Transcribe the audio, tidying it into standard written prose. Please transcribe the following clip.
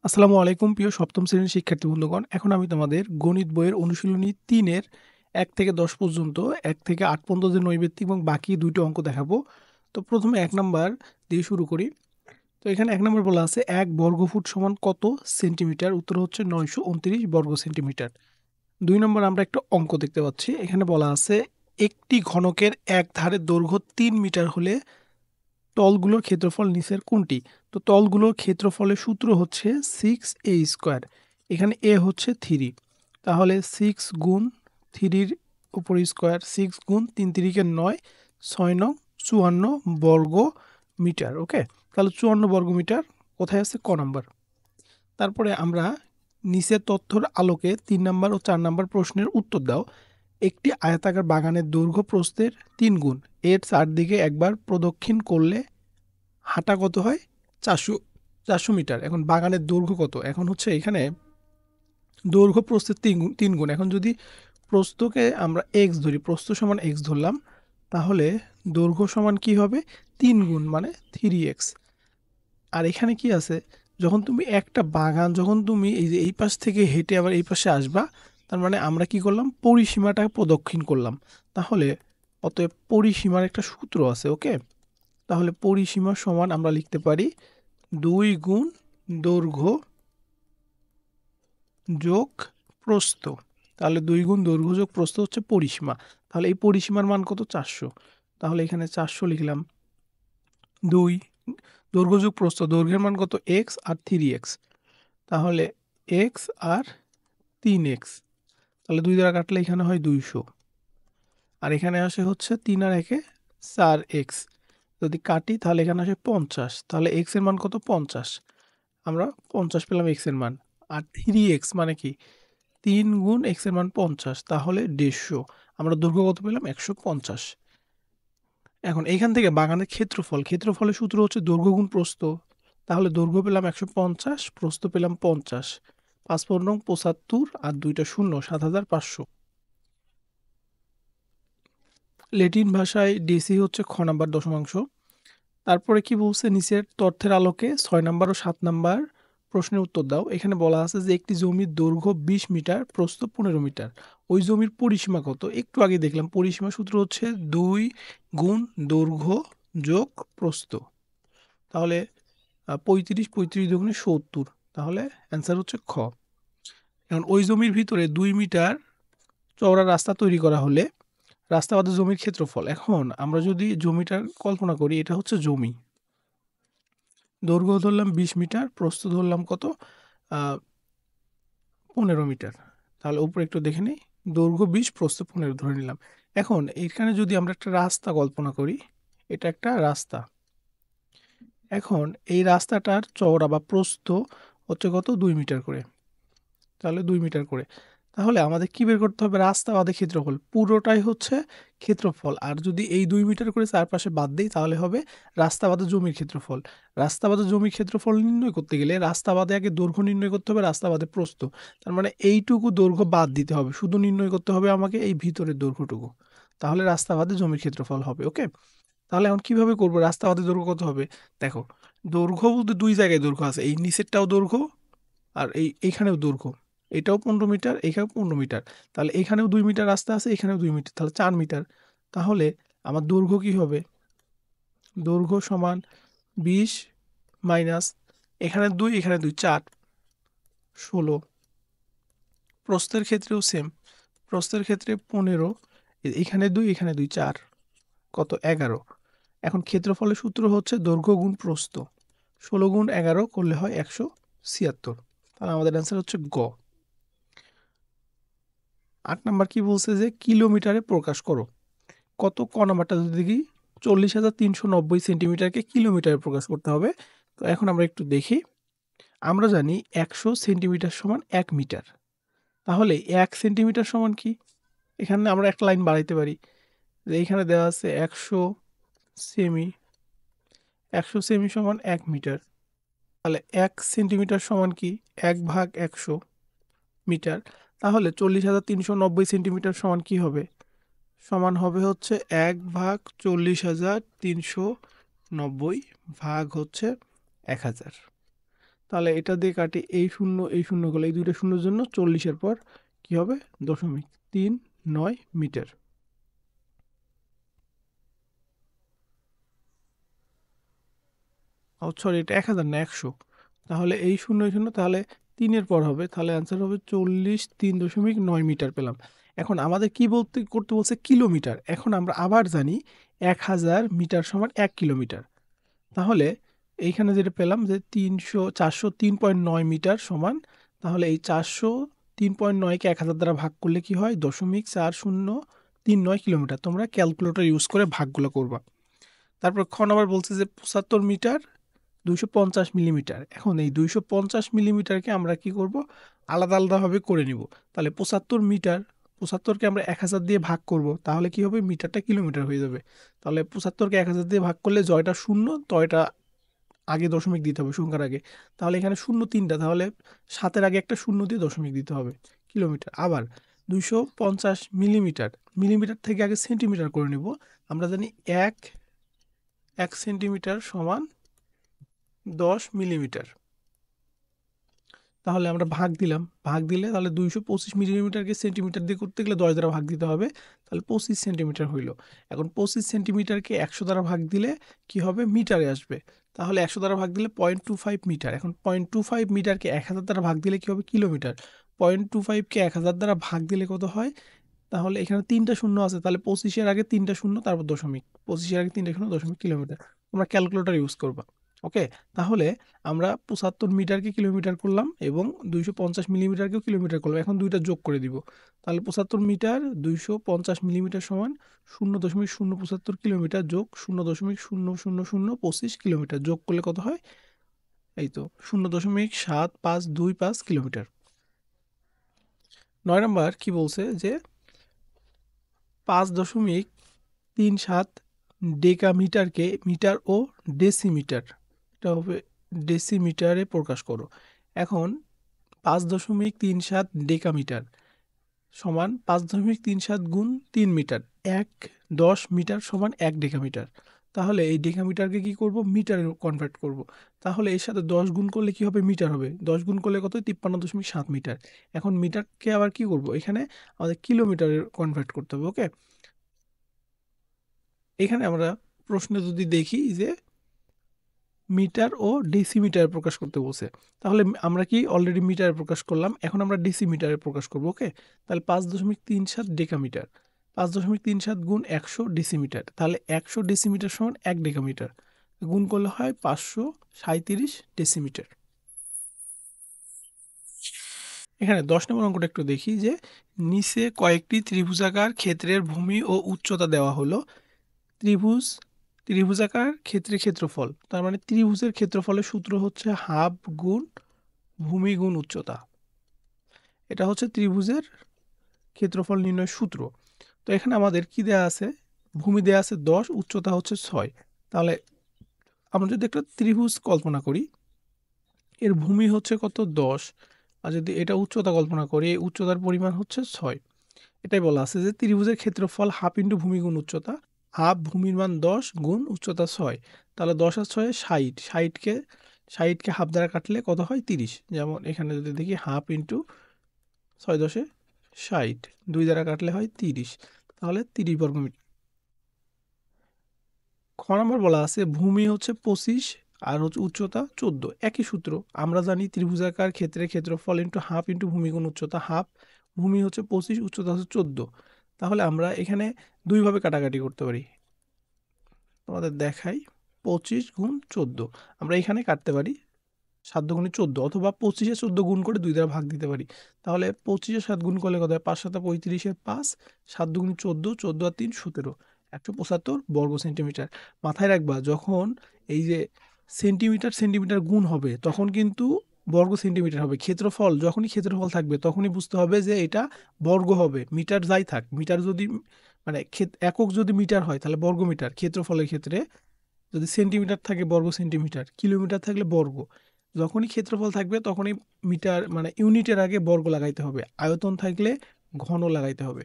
আসসালামু আলাইকুম প্রিয় সপ্তম শ্রেণীর শিক্ষার্থী বন্ধুগণ। এখন আমি তোমাদের গণিত বইয়ের অনুশীলনী ৩ এর ১ থেকে ১০ পর্যন্ত, ১ থেকে ৮ পর্যন্ত যে নৈবেত্তিক এবং বাকি ২ টি অঙ্ক দেখাবো। তো প্রথমে ১ নাম্বার দিয়ে শুরু করি। তো এখানে ১ নাম্বার বলা আছে ১ বর্গফুট সমান কত সেন্টিমিটার? উত্তর হচ্ছে ৯২৯ বর্গ সেন্টিমিটার। ২ নম্বর আমরা একটা অঙ্ক দেখতে পাচ্ছি। এখানে বলা আছে একটি ঘনকের এক ধারের দৈর্ঘ্য ৩ মিটার হলে তলগুলোর ক্ষেত্রফল নিচের কোনটি? তো তলগুলোর ক্ষেত্রফলের সূত্র হচ্ছে 6a²। এখানে a হচ্ছে 3, তাহলে 6 গুণ 3 র উপর স্কোয়ার, 6 গুণ 3 3 9, 6 নং 54 বর্গ মিটার। ওকে, তাহলে 54 বর্গ মিটার কোথায় আছে? ক নাম্বার। তারপরে আমরা নিচের তথ্যর আলোকে ৩ নাম্বার ও ৪ নাম্বার প্রশ্নের উত্তর দাও। একটি আয়তাকার বাগানের দৈর্ঘ্য প্রস্থের ৩ গুণ, এর চারদিকে একবার প্রদক্ষিণ করলে হাঁটা কত হয়? ৪০০ মিটার। এখন বাগানের দৈর্ঘ্য কত? এখন হচ্ছে এখানে দৈর্ঘ্য প্রস্থের ৩ গুণ। এখন যদি প্রস্থকে আমরা এক্স ধরি, প্রস্থ সমান এক্স ধরলাম, তাহলে দৈর্ঘ্য সমান কি হবে? ৩ গুণ মানে 3x। আর এখানে কি আছে? যখন তুমি একটা বাগান, যখন তুমি এই যে এই পাশ থেকে হেঁটে আবার এই পাশে আসবা, তার মানে আমরা কি করলাম? পরিসীমাটা প্রদক্ষিণ করলাম। তাহলে অতএব পরিসীমার একটা সূত্র আছে। ওকে, তাহলে পরিসীমা সমান আমরা লিখতে পারি ২ গুণ দৈর্ঘ্য যোগ প্রস্থ। তাহলে ২ গুণ দৈর্ঘ্য যোগ প্রস্থ হচ্ছে পরিসীমা। তাহলে এই পরিসীমার মান কত? ৪০০। তাহলে এখানে ৪০০ লিখলাম। ২ দৈর্ঘ্য যোগ প্রস্থ, দৈর্ঘ্যের মান কত? এক্স আর 3x। তাহলে এক্স আর 3x, তাহলে ২ দ্বারা কাটলে এখানে হয় ২০০। আর এখানে আসে হচ্ছে ৩ আর ১ 4x। যদি কাটি তাহলে এখানে আসে ৫০। তাহলে এক্স এর মান কত? ৫০। আমরা ৫০ পেলাম এক্স এর মান। আর 3x মানে কি? ৩ গুণ এক্স এর মান ৫০, তাহলে ১৫০। আমরা দৈর্ঘ্য কত পেলাম? ১৫০। এখন এইখান থেকে বাগানের ক্ষেত্রফল, ক্ষেত্রফলের সূত্র হচ্ছে দৈর্ঘ্য গুণ প্রস্থ। তাহলে দৈর্ঘ্য পেলাম ১৫০, প্রস্থ পেলাম ৫০। ৫ ৫ নং ৭৫ আর ২টা শূন্য, ৭৫০০। ল্যাটিন ভাষায় ডিসি হচ্ছে খ নাম্বার দশমাংশ। তারপরে কি বলছে? নিচের তথ্যের আলোকে ৬ নাম্বার ও ৭ নাম্বার প্রশ্নের উত্তর দাও। এখানে বলা আছে যে একটি জমির দৈর্ঘ্য ২০ মিটার, প্রস্থ ১৫ মিটার। ওই জমির পরিসীমা কত? একটু আগে দেখলাম পরিসীমা সূত্র হচ্ছে ২ গুণ দৈর্ঘ্য যোগ প্রস্থ। তাহলে ৩৫ ৩৫ দুগুণে ৭০। তাহলে অ্যান্সার হচ্ছে খ। এখন ওই জমির ভিতরে ২ মিটার চওড়া রাস্তা তৈরি করা হলে রাস্তা বাদে জমির ক্ষেত্রফল। এখন আমরা যদি জমিটার কল্পনা করি, এটা হচ্ছে জমি। দৈর্ঘ্য ধরলাম ২০ মিটার, প্রস্থ ধরলাম কত? ১৫ মিটার। তাহলে উপরে একটু দেখে নেই। দৈর্ঘ্য ২০, প্রস্থ ১৫ ধরে নিলাম। এখন এখানে যদি আমরা একটা রাস্তা কল্পনা করি, এটা একটা রাস্তা। এখন এই রাস্তাটার চওড়া বা প্রস্থ হচ্ছে কত? ২ মিটার করে। তাহলে ২ মিটার করে। তাহলে আমাদের কি বের করতে হবে? রাস্তা বাদে ক্ষেত্রফল। পুরোটাই হচ্ছে ক্ষেত্রফল। আর যদি এই ২ মিটার করে চারপাশে বাদ দেই, তাহলে হবে রাস্তা বাদে জমির ক্ষেত্রফল। রাস্তা বাদে জমির ক্ষেত্রফল নির্ণয় করতে গেলে রাস্তা বাদে আগে দৈর্ঘ্য নির্ণয় করতে হবে, রাস্তা বাদে প্রস্থ। তার মানে এইটুকু দৈর্ঘ্য বাদ দিতে হবে। শুধু নির্ণয় করতে হবে আমাকে এই ভিতরের দৈর্ঘ্যটুকু। তাহলে রাস্তা বাদে জমির ক্ষেত্রফল হবে। ওকে? তাহলে এখন কিভাবে করব? রাস্তা বাদে দৈর্ঘ্য কত হবে? দেখো, দৈর্ঘ্য বলতে ২ জায়গায় দৈর্ঘ্য আছে। এই নিচেরটাও দৈর্ঘ্য আর এইখানেও দৈর্ঘ্য। এটাও ১৫ মিটার, এখানেও ১৫ মিটার। তাহলে এখানেও ২ মিটার রাস্তা আছে, এখানেও ২ মিটার। তাহলে ৪ মিটার। তাহলে আমার দৈর্ঘ্য কি হবে? দৈর্ঘ্য সমান ২০ মাইনাস এখানে ২, এখানে ২, ৪, ১৬। প্রস্থের ক্ষেত্রেও সেম। প্রস্থের ক্ষেত্রে ১৫, এখানে ২, এখানে ২, ৪, কত? ১১। এখন ক্ষেত্রফলের সূত্র হচ্ছে দৈর্ঘ্য গুণ প্রস্থ। ১৬ গুণ ১১ করলে হয় ১৭৬। তাহলে আমাদের অ্যান্সার হচ্ছে গ। ৮ নাম্বার কি বলছে? যে কিলোমিটারে প্রকাশ করো। কত? ক নাম্বারটা যদি দেখি, ৪০,৩৯০ সেন্টিমিটারকে কিলোমিটারে প্রকাশ করতে হবে। তো এখন আমরা একটু দেখি। আমরা জানি ১০০ সেন্টিমিটার সমান ১ মিটার। তাহলে ১ সেন্টিমিটার সমান কি? এখানে আমরা একটা লাইন বাড়াইতে পারি। যে এইখানে দেওয়া আছে ১০০ সেমি। ১০০ সেমি সমান ১ মিটার। তাহলে ১ সেন্টিমিটার সমান কি? ১/১০০ মিটার। তাহলে ৪০,৩৯০ সেন্টিমিটার সমান কি হবে? সমান হবে হচ্ছে ১/৪০,৩৯০ ভাগ হচ্ছে ১,০০০। তাহলে এটা দিয়ে কাটি এই শূন্য গেলে এই দুইটা শূন্যর জন্য 40-এর পর কি হবে 0.39 মিটার। সরি, এটা 1000 না 100। তাহলে এই শূন্য তাহলে 3-এর পর হবে, তাহলে অ্যান্সার হবে 3.9 মিটার পেলাম। এখন আমাদের কি করতে বলছে কিলোমিটার। এখন আমরা আবার জানি 1000 মিটার সমান 1 কিলোমিটার। তাহলে এইখানে যেটা পেলাম যে 403.9 মিটার সমান, তাহলে এই 403.9কে 1000 দ্বারা ভাগ করলে কি হয় 0.4039 কিলোমিটার। তোমরা ক্যালকুলেটর ইউজ করে ভাগগুলো করবা। তারপর খ নাম্বার বলছে যে 75 মিটার 250 মিলিমিটার। এখন এই 250 মিলিমিটারকে আমরা কি করব, আলাদা আলাদাভাবে করে নিব। তাহলে 75 মিটার, 75কে আমরা 1000 দিয়ে ভাগ করব, তাহলে কি হবে মিটারটা কিলোমিটার হয়ে যাবে। তাহলে 75কে 1000 দিয়ে ভাগ করলে জয়টা শূন্য, তয়টা আগে দশমিক দিতে হবে সংখ্যার আগে। তাহলে এখানে শূন্য 3টা, তাহলে 7-এর আগে একটা শূন্য দিয়ে দশমিক দিতে হবে কিলোমিটার। আবার 250 মিলিমিটার, মিলিমিটার থেকে আগে সেন্টিমিটার করে নিব। আমরা জানি 1 সেন্টিমিটার সমান 10 মিলিমিটার। তাহলে আমরা ভাগ দিলাম, ভাগ দিলে তাহলে 225 মিলিমিটারকে সেন্টিমিটার দিয়ে করতে গেলে 10 দ্বারা ভাগ দিতে হবে, তাহলে 25 সেন্টিমিটার হইল। এখন 25 সেন্টিমিটারকে 100 দ্বারা ভাগ দিলে কি হবে মিটারে আসবে। তাহলে 100 দ্বারা ভাগ দিলে 0.25 মিটার। এখন 0.25 মিটারকে 1000 দ্বারা ভাগ দিলে কি হবে কিলোমিটার। 0.25কে 1000 দ্বারা ভাগ দিলে কত হয়, তাহলে এখানে 3টা শূন্য আছে, তাহলে 25-এর আগে 3টা শূন্য তারপর দশমিক, 25-এর আগে 3টা শূন্য দশমিক কিলোমিটার। তোমরা ক্যালকুলেটর ইউজ করবা। ওকে, তাহলে আমরা 75 মিটারকে কিলোমিটার করলাম এবং 250 মিলিমিটারকেও কিলোমিটার করলাম। এখন দুইটা যোগ করে দিব। তাহলে 75 মিটার 250 মিলিমিটার সমান 0.075 কিলোমিটার যোগ 0.00025 কিলোমিটার যোগ করলে কত হয়, এই তো 0.7525 কিলোমিটার। 9 নম্বর কি বলছে যে 5.37 ডেকামিটারকে মিটার ও ডেসিমিটার, এটা হবে ডেসিমিটারে প্রকাশ করো। এখন 5.37 ডেকামিটার সমান 5.37 গুণ 3 মিটার, 10 মিটার সমান 1 ডেকামিটার। তাহলে এই ডেকামিটারকে কি করব মিটারে কনভার্ট করব। তাহলে এর সাথে 10 গুণ করলে কি হবে মিটার হবে, 10 গুণ করলে কত 53.7 মিটার। এখন মিটারকে আবার কি করব, এখানে আমাদের কিলোমিটারে কনভার্ট করতে হবে। ওকে, এখানে আমরা প্রশ্নে যদি দেখি যে মিটার ও ডেসিমিটারে প্রকাশ করতে বলছে, তাহলে আমরা কি অলরেডি মিটারে প্রকাশ করলাম, এখন আমরা ডেসিমিটারে প্রকাশ করব। ওকে, তাহলে 5.37 ডেকামিটার, 5.37 গুণ 100 ডেসিমিটার, তাহলে 100 ডেসিমিটার সমান 1 ডেকামিটার, গুণ করলে হয় 537 ডেসিমিটার। এখানে 10 নম্বর অঙ্কটা একটু দেখি যে নিচে কয়েকটি ত্রিভুজাকার ক্ষেত্রের ভূমি ও উচ্চতা দেওয়া হলো। ত্রিভুজাকার ক্ষেত্রের ক্ষেত্রফল, তার মানে ত্রিভুজের ক্ষেত্রফলের সূত্র হচ্ছে হাফ গুণ ভূমি গুণ উচ্চতা। এটা হচ্ছে ত্রিভুজের ক্ষেত্রফল নির্ণয়ের সূত্র। তো এখানে আমাদের কি দেয়া আছে, ভূমি দেয়া আছে 10, উচ্চতা হচ্ছে 6। তাহলে আমরা যদি একটা ত্রিভুজ কল্পনা করি, এর ভূমি হচ্ছে কত 10, আর যদি এটা উচ্চতা কল্পনা করি, এই উচ্চতার পরিমাণ হচ্ছে 6। এটাই বলা আছে যে ত্রিভুজের ক্ষেত্রফল হাফ ইন্টু ভূমি গুণ উচ্চতা, হাফ ভূমির মান 10 গুণ উচ্চতা 6। তাহলে 10 আর 6 60, 60কে হাফ দ্বারা কাটলে কত হয় 30। যেমন এখানে যদি দেখি হাফ ইন্টু 6 10 60, 2 দ্বারা কাটলে হয় 30, তাহলে 30 বর্গমিটার। খ নম্বর বলা আছে ভূমি হচ্ছে 25 আর হচ্ছে উচ্চতা 14। একই সূত্র, আমরা জানি ত্রিভুজাকার ক্ষেত্রে ক্ষেত্রফল ইন্টু হাফ ইন্টু ভূমি গুণ উচ্চতা, হাফ ভূমি হচ্ছে 25, উচ্চতা হচ্ছে 14। তাহলে আমরা এখানে দুইভাবে কাটাকাটি করতে পারি, তোমাদের দেখাই। 25 গুণ 14 আমরা এখানে কাটতে পারি 7 গুণে 14, অথবা 25-এ 14 গুণ করে 2 দ্বারা ভাগ দিতে পারি। তাহলে 25-এ 7 গুণ করলে কত হয় 5 7 35-এর 5, 7 দুগুণে 14, 14 আর 3 17, 175 বর্গ সেন্টিমিটার। মাথায় রাখবা যখন এই যে সেন্টিমিটার সেন্টিমিটার গুণ হবে তখন কিন্তু বর্গ সেন্টিমিটার হবে। ক্ষেত্রফল যখনই ক্ষেত্রফল থাকবে তখনই বুঝতে হবে যে এটা বর্গ হবে। মিটার যাই থাক, মিটার যদি মানে একক যদি মিটার হয় তাহলে বর্গ মিটার, ক্ষেত্রফলের ক্ষেত্রে যদি সেন্টিমিটার থাকে বর্গ সেন্টিমিটার, কিলোমিটার থাকলে বর্গ। যখনই ক্ষেত্রফল থাকবে তখনই মিটার মানে ইউনিটের আগে বর্গ লাগাইতে হবে, আয়তন থাকলে ঘন লাগাইতে হবে।